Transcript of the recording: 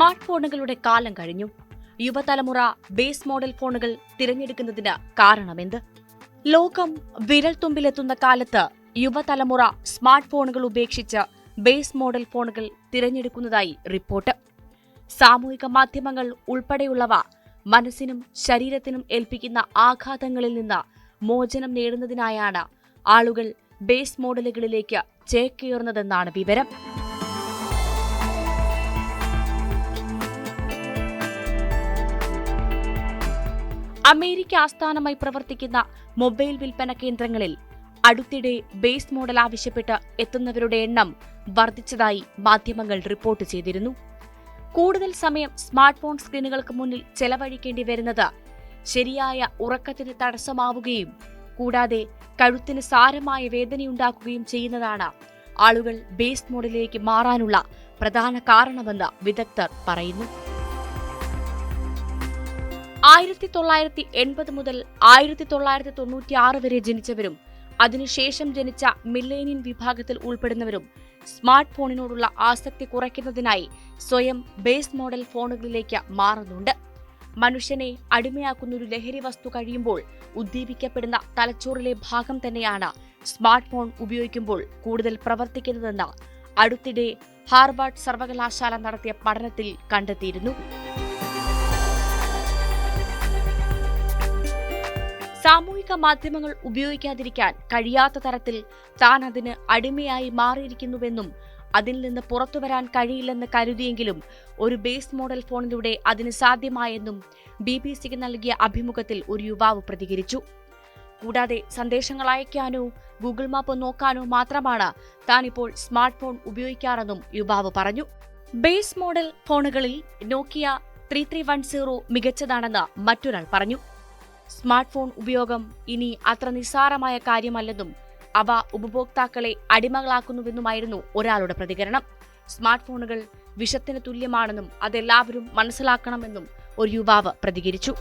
Smart ഫോണുകളുടെ കാലം കഴിഞ്ഞു. യുവതലമുറ ബേസ് മോഡൽ ഫോണുകൾ തിരഞ്ഞെടുക്കുന്നതിന് കാരണമെന്ത്? ലോകം വിരൽത്തുമ്പിലെത്തുന്ന കാലത്ത് യുവതലമുറ സ്മാർട്ട് ഫോണുകൾ ഉപേക്ഷിച്ച് ബേസ് മോഡൽ ഫോണുകൾ തിരഞ്ഞെടുക്കുന്നതായി റിപ്പോർട്ട്. സാമൂഹിക മാധ്യമങ്ങൾ ഉൾപ്പെടെയുള്ളവ മനസ്സിനും ശരീരത്തിനും ഏൽപ്പിക്കുന്ന ആഘാതങ്ങളിൽ നിന്ന് മോചനം നേടുന്നതിനായാണ് ആളുകൾ ബേസ് മോഡലുകളിലേക്ക് ചേക്കേറുന്നതെന്നാണ് വിവരം. അമേരിക്ക ആസ്ഥാനമായി പ്രവർത്തിക്കുന്ന മൊബൈൽ വിൽപ്പന കേന്ദ്രങ്ങളിൽ അടുത്തിടെ ബേസ് മോഡൽ ആവശ്യപ്പെട്ട് എത്തുന്നവരുടെ എണ്ണം വർദ്ധിച്ചതായി മാധ്യമങ്ങൾ റിപ്പോർട്ട് ചെയ്തിരുന്നു. കൂടുതൽ സമയം സ്മാർട്ട് ഫോൺ സ്ക്രീനുകൾക്ക് മുന്നിൽ ചെലവഴിക്കേണ്ടി വരുന്നത് ശരിയായ ഉറക്കത്തിന് തടസ്സമാവുകയും കൂടാതെ കഴുത്തിന് സാരമായ വേദനയുണ്ടാക്കുകയും ചെയ്യുന്നതാണ് ആളുകൾ ബേസ് മോഡലിലേക്ക് മാറാനുള്ള പ്രധാന കാരണമെന്ന് വിദഗ്ധർ പറയുന്നു. 1980 മുതൽ 1996 വരെ ജനിച്ചവരും അതിനുശേഷം ജനിച്ച മില്ലേനിയൻ വിഭാഗത്തിൽ ഉൾപ്പെടുന്നവരും സ്മാർട്ട് ഫോണിനോടുള്ള ആസക്തി കുറയ്ക്കുന്നതിനായി സ്വയം ബേസ് മോഡൽ ഫോണുകളിലേക്ക് മാറുന്നുണ്ട്. മനുഷ്യനെ അടിമയാക്കുന്ന ഒരു ലഹരി വസ്തു കഴിയുമ്പോൾ ഉദ്ദീപിക്കപ്പെടുന്ന തലച്ചോറിലെ ഭാഗം തന്നെയാണ് സ്മാർട്ട് ഫോൺ ഉപയോഗിക്കുമ്പോൾ കൂടുതൽ പ്രവർത്തിക്കുന്നതെന്ന് അടുത്തിടെ ഹാർവാർഡ് സർവകലാശാല നടത്തിയ പഠനത്തിൽ കണ്ടെത്തിയിരുന്നു. സാമൂഹിക മാധ്യമങ്ങൾ ഉപയോഗിക്കാതിരിക്കാൻ കഴിയാത്ത തരത്തിൽ താൻ അതിന് അടിമയായി മാറിയിരിക്കുന്നുവെന്നും അതിൽ നിന്ന് പുറത്തുവരാൻ കഴിയില്ലെന്ന് കരുതിയെങ്കിലും ഒരു ബേസ് മോഡൽ ഫോണിലൂടെ അതിന് സാധ്യമായെന്നും BBC നൽകിയ അഭിമുഖത്തിൽ ഒരു യുവാവ് പ്രതികരിച്ചു. കൂടാതെ സന്ദേശങ്ങൾ അയക്കാനോ ഗൂഗിൾ മാപ്പ് നോക്കാനോ മാത്രമാണ് താൻ ഇപ്പോൾ സ്മാർട്ട് ഫോൺ ഉപയോഗിക്കാറെന്നും യുവാവ് പറഞ്ഞു. ബേസ് മോഡൽ ഫോണുകളിൽ നോക്കിയ 3310 മികച്ചതാണെന്ന് മറ്റൊരാൾ പറഞ്ഞു. സ്മാർട്ട് ഫോൺ ഉപയോഗം ഇനി അത്ര നിസ്സാരമായ കാര്യമല്ലെന്നും അവ ഉപഭോക്താക്കളെ അടിമകളാക്കുന്നുവെന്നുമായിരുന്നു ഒരാളുടെ പ്രതികരണം. സ്മാർട്ട് ഫോണുകൾ വിഷത്തിന് തുല്യമാണെന്നും അതെല്ലാവരും മനസ്സിലാക്കണമെന്നും ഒരു യുവാവ് പ്രതികരിച്ചു.